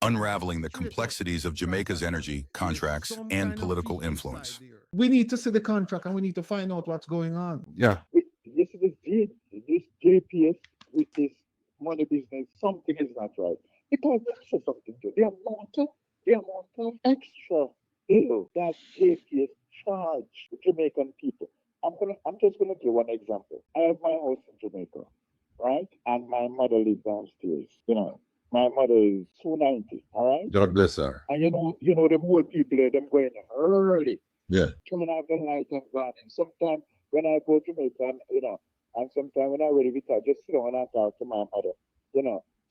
unraveling the complexities of Jamaica's energy, contracts, and political influence. We need to see the contract and we need to find out what's going on. Yeah. This JPS with this money business, something is not right. Because there's something to the amount of extra bill that JPS charge the Jamaican people. I'm just gonna give one example. I have my house in Jamaica, right? And my mother lives downstairs. My mother is 290, all right? God bless her. And you know them old people them going early. Yeah. Turning off the light and gone. And sometimes when I go to Jamaica, and sometimes when I ready retire, just sit down and talk to my mother.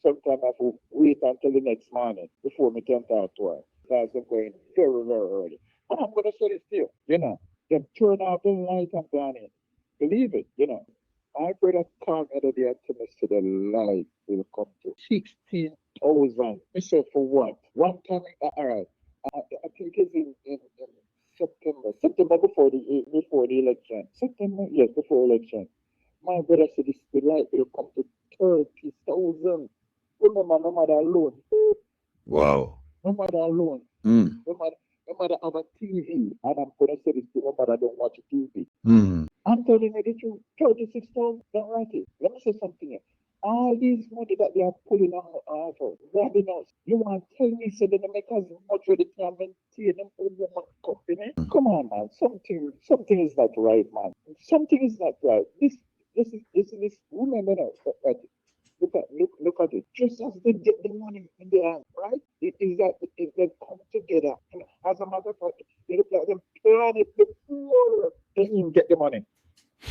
Sometimes I have to wait until the next morning before me can talk to her. Because I'm going very, very early. And I'm gonna say this to you, them turn off the light and gone in. Believe it, My brother called me the other day and told me say the light will come to 16,000. I said for what? One time, all right. I think it's in September before the election. September, yes, before election. My brother said the light will come to 30,000. Remember, no matter alone. Wow. No matter alone. No matter have a TV, and I'm gonna say this to no matter don't watch a TV. I'm telling you the truth, 36,000, don't write it. Let me say something here. All these money that they are pulling out of, robbing us. You want to tell me so they make as much as they can maintain them for one company? Come on, man. Something is not right, man. Something is not right. This remember now. Look at it. Just as they get the money in their hand, right? It is that they come together. And as a matter of fact, they look like them plan it before they even get the money.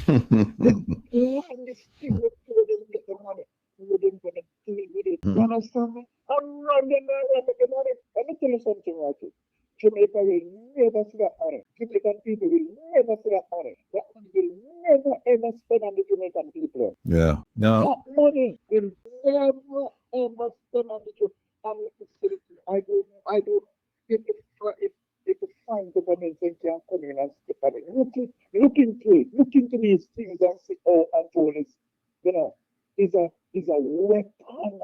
They plan this thing before they get the money. Who they're gonna deal with it. You understand me? I'm running around with the money. Let me tell you something right here. Jamaica will never see that money. Jamaican people will never see that money. That money will never ever spend on the Jamaican people. Yeah. No. That money will never ever spend on the Jamaican facility. I don't. If the fine government can come in and step on it, look into these things and see how Antoine is, is a weapon,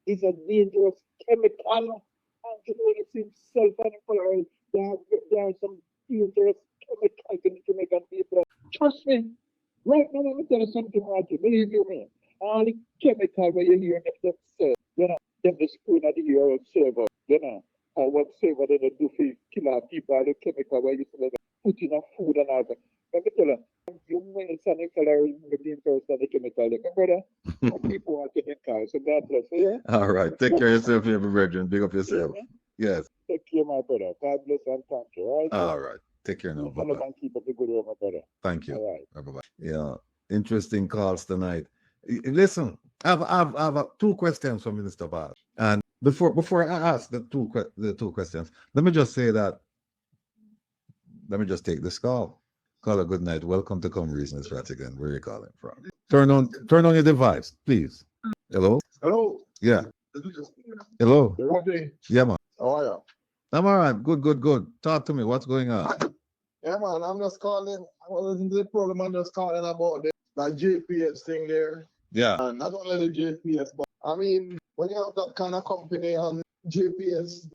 is a dangerous chemical. Antoine himself and there are some dangerous chemicals in the Jamaican people. Trust me. Right now, let me tell you something right here. Believe you me. All the chemicals where you hear them say, them the spoon of the year of server, or whatsoever they do for kill our people, all the chemical where you put in a food and all that. Let me tell you, you may say calories in the dangerous of the chemical, brother. People are chemicals, so God bless you. All right. Take care of yourself, your brethren. Big up yourself. Yes. Take care, my brother. God bless and thank you. All right. All right. Take care now. Bye-bye. And keep up the good work, my brother. Thank you. All right. Bye-bye. Yeah. Interesting calls tonight. Listen, I have two questions for Minister Vaz. And before I ask the two questions, let me just say that. Let me just take this call. Caller, good night. Welcome to Come Reasons, Rattigan. Where are you calling from? Turn on your device, please. Hello? Hello. Yeah. Hello? Yeah, man. How are you? I'm all right. Good. Talk to me. What's going on? Yeah, man. I'm just calling. I was listening to the program. I'm just calling about that JPS thing there. Yeah. And not only the JPS, but I mean, when you have that kind of company on JPS,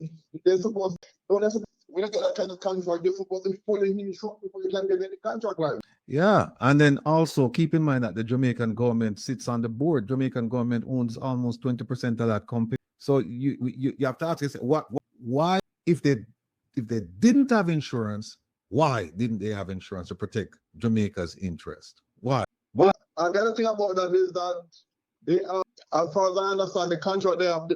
they're supposed to, when you get that kind of contract, they're supposed to be pulling in short before you can get any contract like. Yeah, and then also keep in mind that the Jamaican government sits on the board. Jamaican government owns almost 20% of that company. So you have to ask yourself, why if they didn't have insurance, why didn't they have insurance to protect Jamaica's interest? Why? And the other thing about that is that they as far as I understand, the contract they have,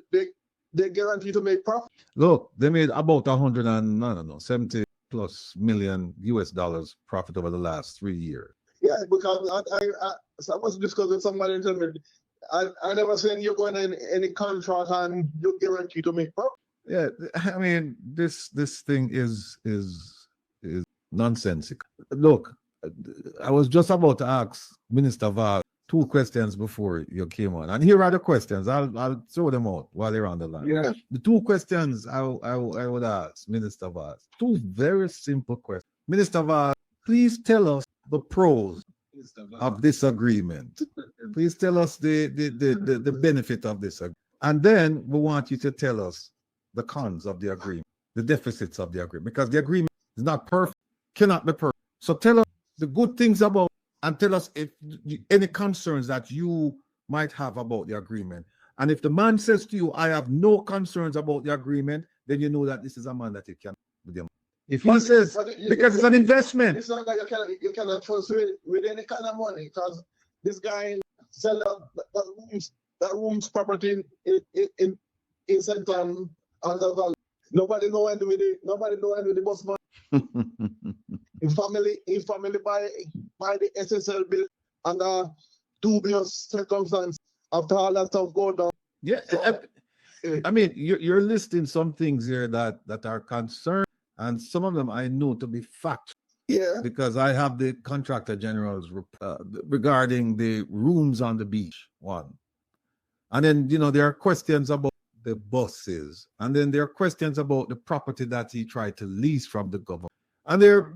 they guarantee to make profit. Look, they made about 70 plus million US dollars profit over the last 3 years. Yeah, because I was discussing with somebody and told me, I never seen you going in any contract and you guarantee to make profit. Yeah, I mean this thing is nonsensical. Look, I was just about to ask Minister Vaz two questions before you came on, and here are the questions. I'll throw them out while you're on the line. Yeah. The two questions I would ask Minister Vaz. Two very simple questions. Minister Vaz, please tell us the pros of this agreement. Please tell us the benefit of this agreement. And then we want you to tell us the cons of the agreement, the deficits of the agreement, because the agreement is not perfect, cannot be perfect. So tell us the good things about, and tell us if any concerns that you might have about the agreement. And if the man says to you, I have no concerns about the agreement, then you know that this is a man that you can with him. If he says, because it's an investment. It's not like you cannot trust with any kind of money, because this guy sell that room's property in St. Ann undervalue. Nobody know when with it. Nobody know when with the bus money. His family buy the SSL bill under dubious circumstances. After all that stuff go down. Yeah, I mean, you're listing some things here that are concerned, and some of them I know to be fact. Yeah. Because I have the contractor general's regarding the rooms on the beach, one. And then, there are questions about the buses. And then there are questions about the property that he tried to lease from the government. And there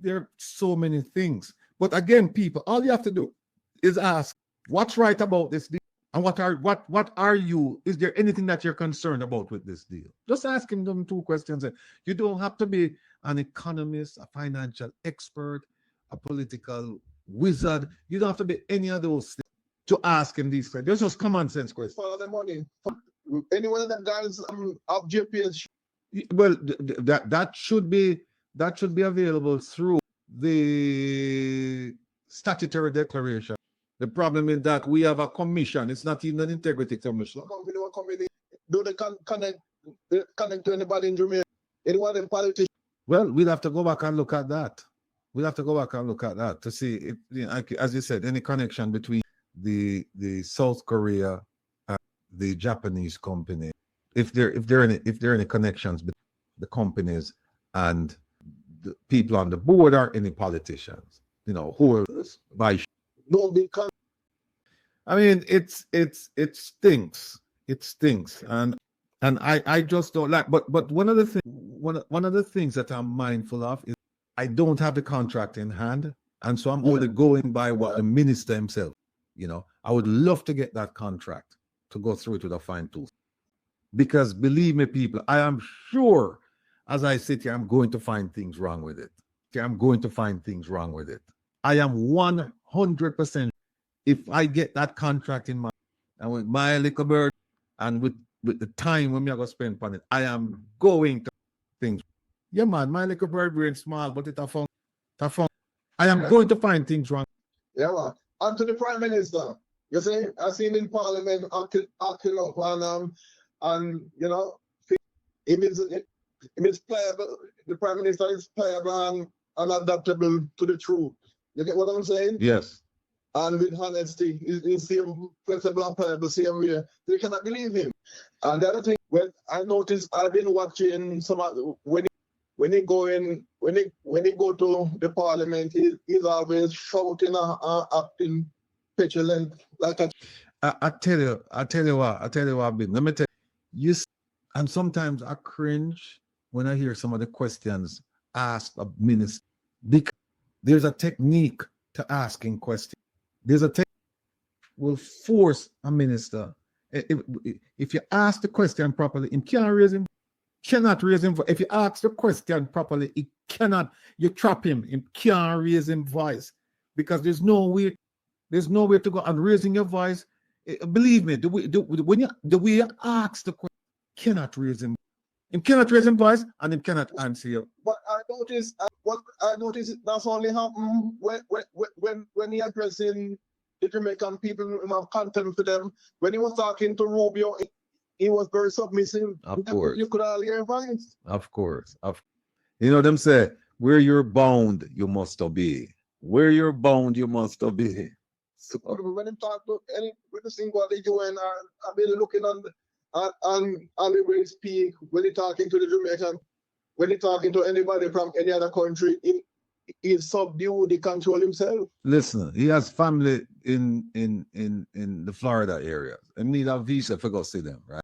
are so many things. But again, people, all you have to do is ask, what's right about this deal? And what are you, is there anything that you're concerned about with this deal? Just ask him them two questions. You don't have to be an economist, a financial expert, a political wizard. You don't have to be any of those things to ask him these questions. There's just common sense questions. Follow the money. Any one of them guys of JPS. Well, that should be available through the statutory declaration. The problem is that we have a commission. It's not even an integrity commission. Company do they connect to anybody in Jamaica? Anyone in politics? Well, we'll have to go back and look at that. We'll have to go back and look at that to see if, as you said, any connection between the South Korea and the Japanese company. If there are any connections between the companies and the people on the board, or any politicians, who are vice. Don't be I mean, it stinks. It stinks, and I just don't like. But one of the things that I'm mindful of is I don't have the contract in hand, and so I'm only going by what the minister himself. I would love to get that contract to go through it with a fine tooth, because believe me, people, I am sure as I sit here, I'm going to find things wrong with it. I'm going to find things wrong with it. I am 100%. If I get that contract in my, and with my little bird, and with the time when I'm going to spend on it, I am going to things. Yeah, man, my little bird brain small, but it's a fun. I am going to find things wrong. Yeah, man. And to the Prime Minister, you see, I seen in Parliament acting up and it means playable. The Prime Minister is playable and adaptable to the truth. You get what I'm saying? Yes. And with honesty, he's same flexible and playable, same way. You cannot believe him. And the other thing, when I noticed, I've been watching some when he go to the Parliament, he's always shouting and acting petulant like a. I tell you what, let me tell you, and sometimes I cringe when I hear some of the questions asked of ministers, because there's a technique to asking questions. There's a technique will force a minister. If you ask the question properly, he cannot raise him. If you ask the question properly, he cannot. You trap him. He can't raise him voice, because there's no way to go. And raising your voice, believe me, the way you ask the question, cannot raise him. He cannot raise him voice, and he cannot answer you. But I noticed that's only happened when he addressing the Jamaican people, have contempt for them. When he was talking to Rubio, he was very submissive. Of course. You could all hear his voice. Of course. Them say, where you're bound, you must obey. Where you're bound, you must obey. So, when he talk to any with the single they UN, I've been looking on the way he speak, when he talking to the Jamaican, when he talking to anybody from any other country, he subdued, he control himself. Listen, he has family in the Florida area. I need a visa to go see them, right?